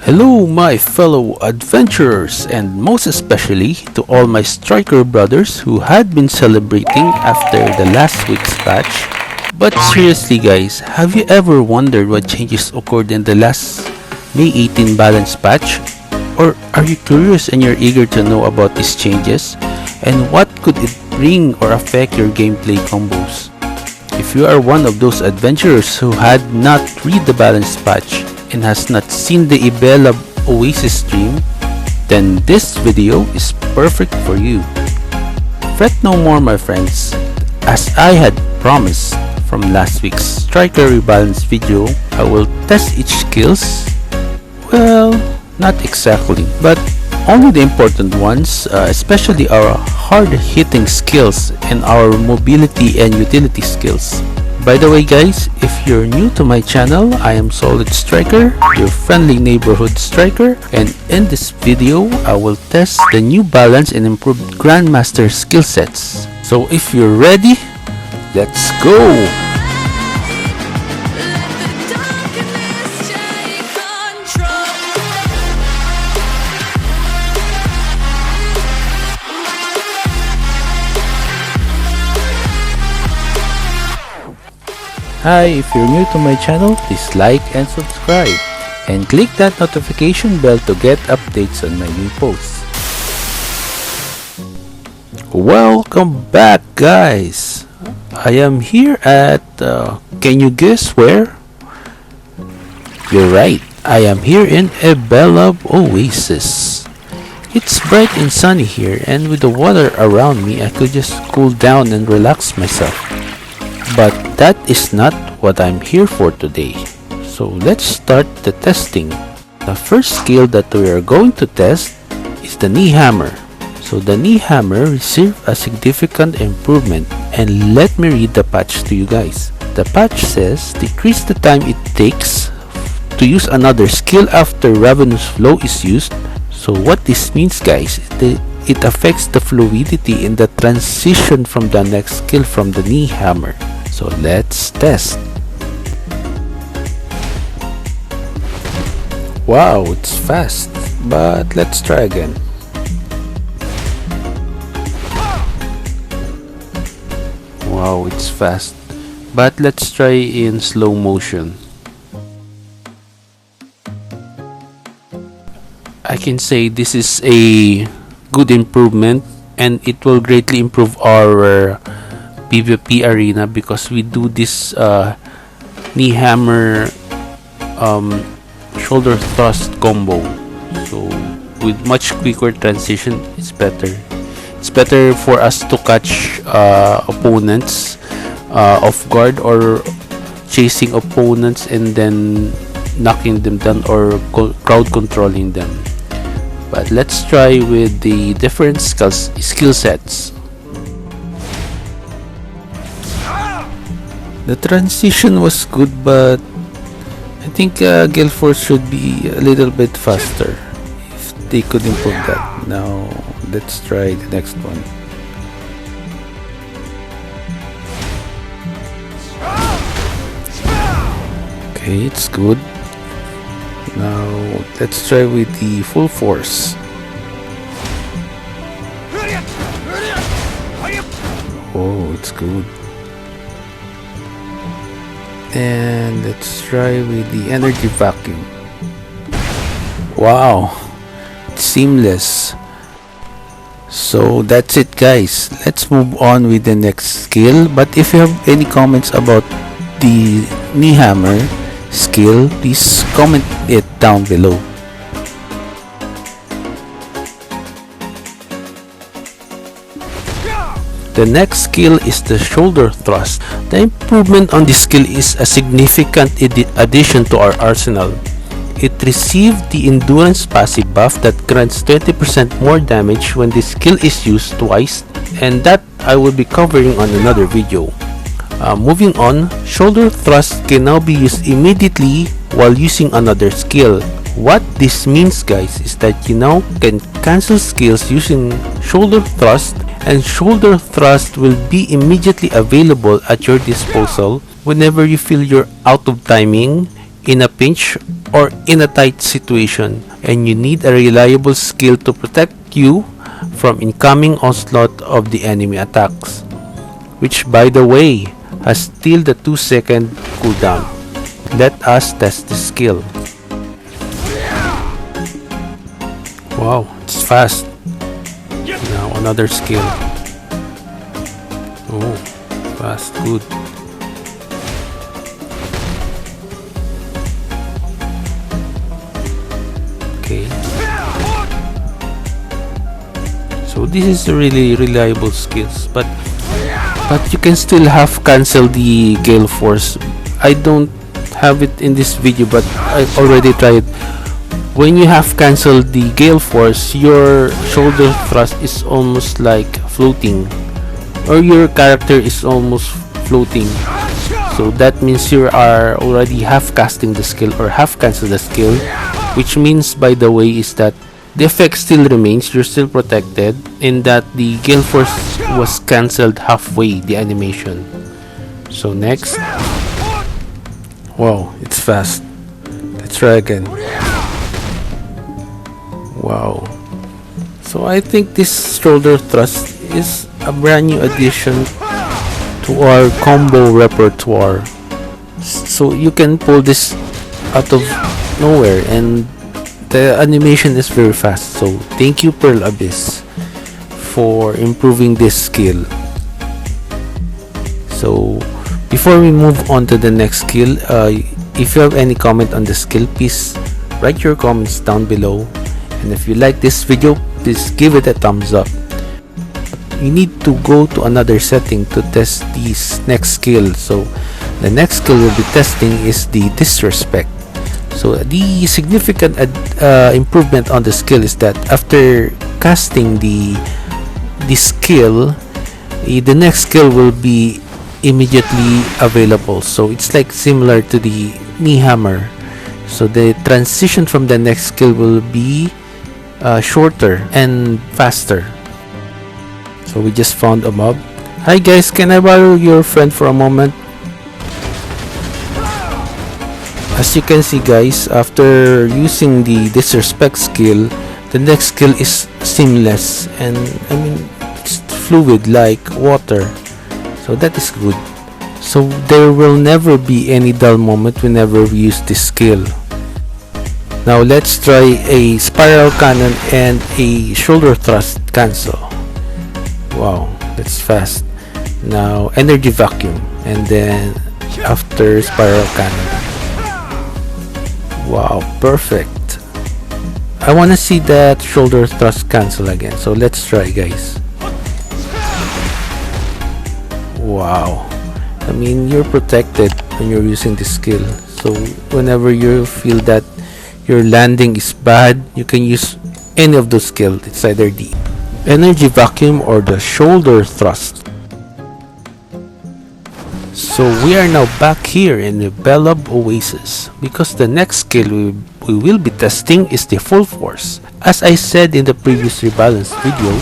Hello my fellow adventurers, and most especially to all my striker brothers who had been celebrating after the last week's patch. But seriously guys, have you ever wondered what changes occurred in the last May 18 balance patch? Or are you curious and you're eager to know about these changes? And what could it bring or affect your gameplay combos? If you are one of those adventurers who had not read the balance patch and has not seen the Ibella Oasis stream, then this video is perfect for you. Fret no more my friends, as I had promised from last week's Striker Rebalanced video, I will test each skills. Well, not exactly, but only the important ones, especially our hard-hitting skills and our mobility and utility skills. By the way guys, if you're new to my channel, I am Solid Striker, your friendly neighborhood striker, and in this video, I will test the new balance and improved Grandmaster skill sets. So if you're ready, let's go! Hi, if you're new to my channel, please like and subscribe and click that notification bell to get updates on my new posts. Welcome back guys! I am here at, can you guess where? You're right, I am here in Ibella Oasis. It's bright and sunny here, and with the water around me I could just cool down and relax myself. But that is not what I'm here for today. So let's start the testing. The first skill that we are going to test is the knee hammer. So the knee hammer received a significant improvement, and let me read the patch to you guys. The patch says decrease the time it takes to use another skill after Ravenous Flow is used. So what this means guys is it affects the fluidity in the transition from the next skill from the knee hammer. So let's test. Wow, it's fast, but let's try again. Wow, it's fast, but let's try in slow motion. I can say this is a good improvement, and it will greatly improve our PVP arena because we do this knee hammer shoulder thrust combo. So with much quicker transition, it's better. It's better for us to catch opponents off guard, or chasing opponents and then knocking them down or crowd controlling them. But let's try with the different skill sets. The transition was good, but I think Gale Force should be a little bit faster if they could improve that. Now let's try the next one. Okay, it's good. Now let's try with the full force. Oh, it's good. And let's try with the energy vacuum. Wow, it's seamless. So that's it guys, let's move on with the next skill. But if you have any comments about the knee hammer skill, please comment it down below. The next skill is the shoulder thrust. The improvement on this skill is a significant addition to our arsenal. It received the endurance passive buff that grants 20% more damage when this skill is used twice, and that I will be covering on another video. Moving on, shoulder thrust can now be used immediately while using another skill. What this means guys is that you now can cancel skills using shoulder thrust, and shoulder thrust will be immediately available at your disposal whenever you feel you're out of timing, in a pinch, or in a tight situation, and you need a reliable skill to protect you from incoming onslaught of the enemy attacks, which by the way has still the 2-second cooldown. Let us test the skill. Wow, it's fast. Now another skill. Oh, fast, good. Okay. So this is a really reliable skills, but you can still have cancel the Gale Force. I don't have it in this video, but I already tried. When you have canceled the Gale Force, your shoulder thrust is almost like floating, or your character is almost floating. So that means you are already half casting the skill or half cancel the skill, which means, by the way, is that the effect still remains, you're still protected, in that the Gale Force was cancelled halfway the animation. So next. Wow, it's fast. Let's try again. Wow. So I think this shoulder thrust is a brand new addition to our combo repertoire. So you can pull this out of nowhere, and the animation is very fast. So thank you, Pearl Abyss, for improving this skill. So before we move on to the next skill, if you have any comment on the skill, please write your comments down below, and if you like this video, please give it a thumbs up. You need to go to another setting to test this next skill. So the next skill we'll be testing is the disrespect. So the significant improvement on the skill is that after casting the skill, the next skill will be immediately available. So it's like similar to the knee hammer. So the transition from the next skill will be shorter and faster. So we just found a mob. Hi guys, can I borrow your friend for a moment? As you can see guys, after using the disrespect skill, the next skill is seamless, and I mean it's fluid like water. So that is good. So there will never be any dull moment whenever we use this skill. Now let's try a spiral cannon and a shoulder thrust cancel. Wow, that's fast. Now energy vacuum, and then after spiral cannon. Wow, perfect. I want to see that shoulder thrust cancel again, so let's try guys. Wow, I mean you're protected when you're using this skill. So whenever you feel that your landing is bad, you can use any of those skills. It's either the energy vacuum or the shoulder thrust. So we are now back here in the Belab Oasis, because the next skill we will be testing is the full force. As I said in the previous Rebalanced video,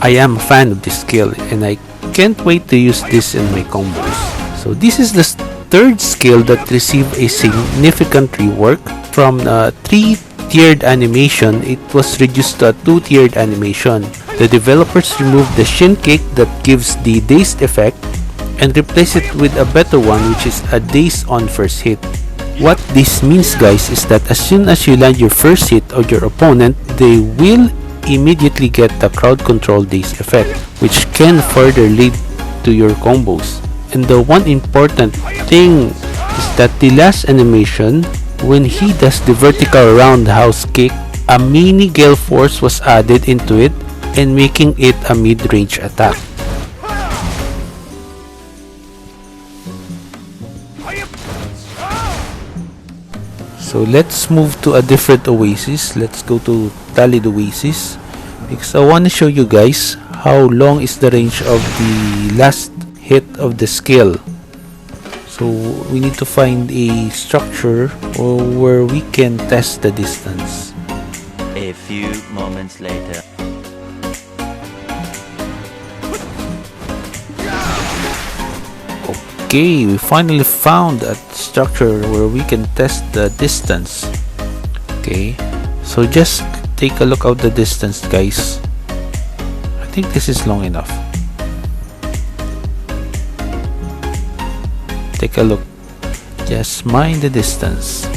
I am a fan of this skill and I can't wait to use this in my combos. So this is the third skill that received a significant rework. From a 3-tiered animation, it was reduced to a 2-tiered animation. The developers removed the shin kick that gives the dazed effect and replace it with a better one, which is a daze on first hit. What this means guys is that as soon as you land your first hit on your opponent, they will immediately get the crowd control daze effect, which can further lead to your combos. And the one important thing is that the last animation, when he does the vertical roundhouse kick, a mini Gale Force was added into it and making it a mid-range attack. So let's move to a different oasis. Let's go to Talid Oasis, because I want to show you guys how long is the range of the last hit of the skill. So we need to find a structure where we can test the distance. A few moments later. Okay, we finally found a structure where we can test the distance. Okay, so just take a look out the distance, guys. I think this is long enough. Take a look. Just mind the distance.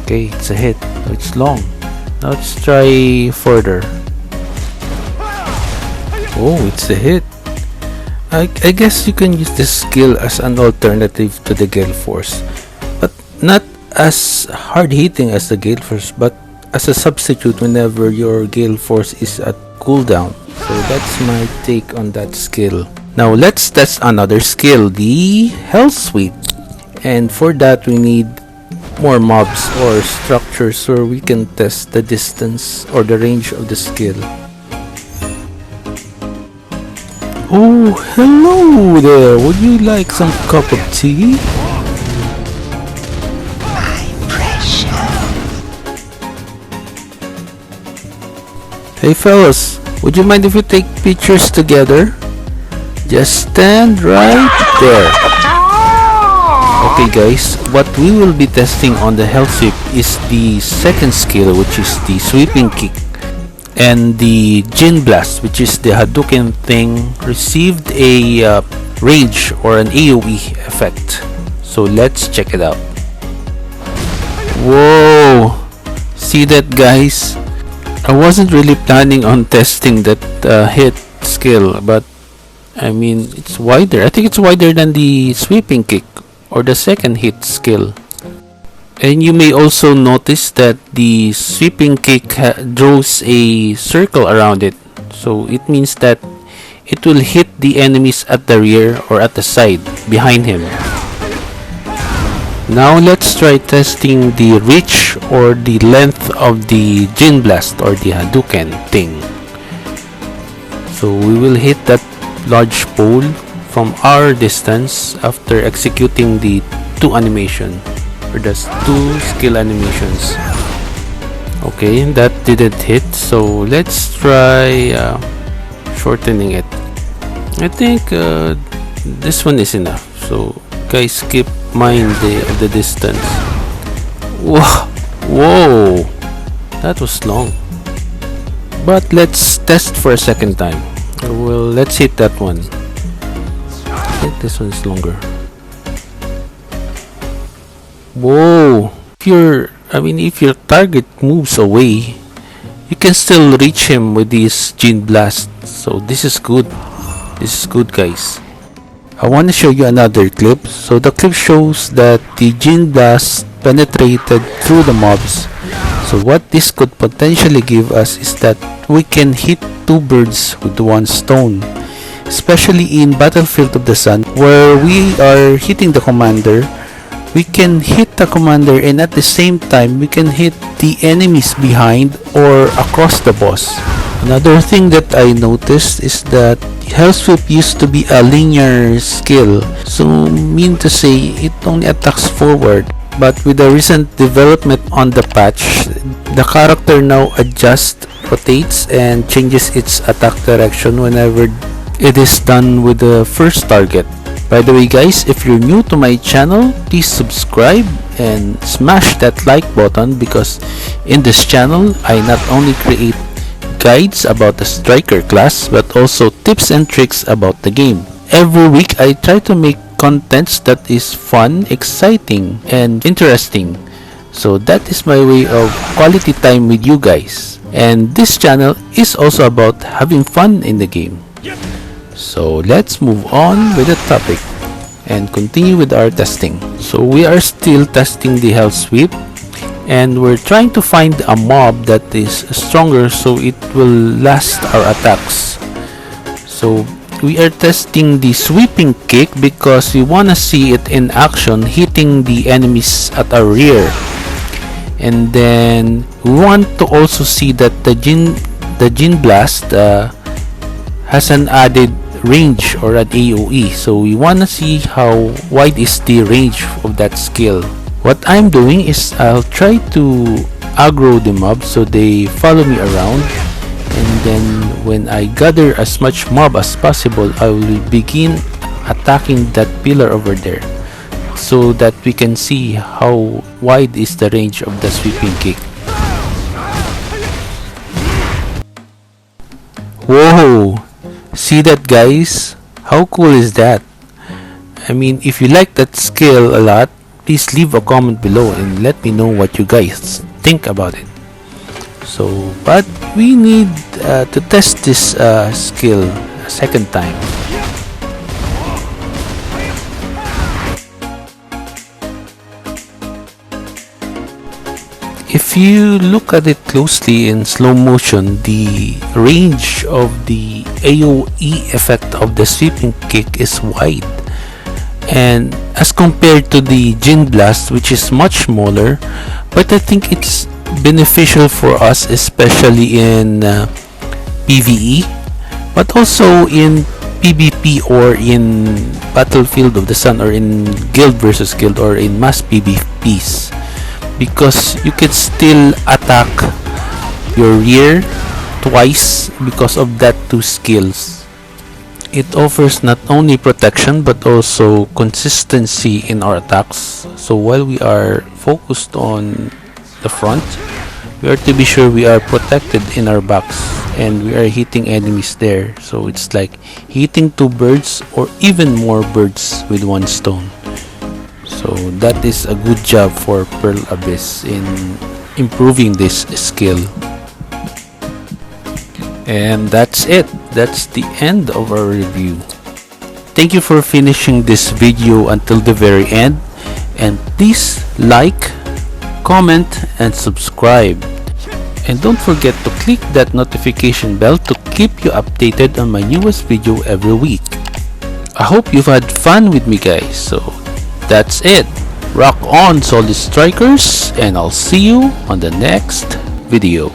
Okay, it's a hit. Oh, it's long. Now let's try further. Oh, it's a hit. I guess you can use this skill as an alternative to the Gale Force, but not as hard hitting as the Gale Force, but as a substitute whenever your Gale Force is at cooldown. So that's my take on that skill. Now let's test another skill, the Hell Sweep, and for that we need more mobs or structures where we can test the distance or the range of the skill. Oh, hello there. Would you like some cup of tea? My precious. Hey fellas, would you mind if we take pictures together? Just stand right there. Okay guys, what we will be testing on the Hell Sweep is the second skill, which is the sweeping kick, and the Gin Blast, which is the Hadouken thing, received a rage or an AoE effect. So let's check it out. Whoa! See that, guys? I wasn't really planning on testing that hit skill, but I mean, it's wider. I think it's wider than the sweeping kick or the second hit skill. And you may also notice that the sweeping kick draws a circle around it, so it means that it will hit the enemies at the rear or at the side behind him. Now let's try testing the reach or the length of the Gin Blast or the Hadouken thing. So we will hit that large pole from our distance after executing the two animation. Or that's two skill animations. Okay, that didn't hit, so let's try shortening it. I think this one is enough, so guys, keep mind the distance. Whoa, that was long. But let's test for a second time. Well, let's hit that one. I think this one is longer. Whoa! If your target moves away, you can still reach him with this Gin Blast. So this is good. This is good, guys. I want to show you another clip. So the clip shows that the Gin Blast penetrated through the mobs. So what this could potentially give us is that we can hit two birds with one stone. Especially in Battlefield of the Sun, where we are hitting the commander, we can hit the commander and at the same time we can hit the enemies behind or across the boss. Another thing that I noticed is that Hell Sweep used to be a linear skill, so mean to say it only attacks forward. But with the recent development on the patch, the character now adjusts, rotates, and changes its attack direction whenever it is done with the first target. By the way guys, if you're new to my channel, please subscribe and smash that like button, because in this channel I not only create guides about the Striker class but also tips and tricks about the game. Every week I try to make contents that is fun, exciting, and interesting. So that is my way of quality time with you guys. And this channel is also about having fun in the game. So let's move on with the topic and continue with our testing. So we are still testing the Hell Sweep, and we're trying to find a mob that is stronger so it will last our attacks. So we are testing the sweeping kick because we want to see it in action hitting the enemies at our rear. And then we want to also see that the Gin Blast has an added range or an AoE, so we want to see how wide is the range of that skill. What I'm doing is I'll try to aggro the mob so they follow me around, and then when I gather as much mob as possible, I will begin attacking that pillar over there so that we can see how wide is the range of the sweeping kick. Whoa! See that, guys? How cool is that? I mean, if you like that skill a lot, please leave a comment below and let me know what you guys think about it. So, but we need to test this skill a second time. If you look at it closely in slow motion, the range of the AoE effect of the sweeping kick is wide, and as compared to the Jin Blast, which is much smaller, but I think it's beneficial for us, especially in PVE, but also in PvP or in Battlefield of the Sun, or in guild versus guild, or in mass PvPs, because you can still attack your rear twice because of that two skills. It offers not only protection but also consistency in our attacks. So while we are focused on the front, we are to be sure we are protected in our backs and we are hitting enemies there. So it's like hitting two birds or even more birds with one stone. So that is a good job for Pearl Abyss in improving this skill. And that's it. That's the end of our review. Thank you for finishing this video until the very end, and please like, comment and subscribe, and don't forget to click that notification bell to keep you updated on my newest video every week. I hope you've had fun with me, guys. So that's it. Rock on, solid strikers, and I'll see you on the next video.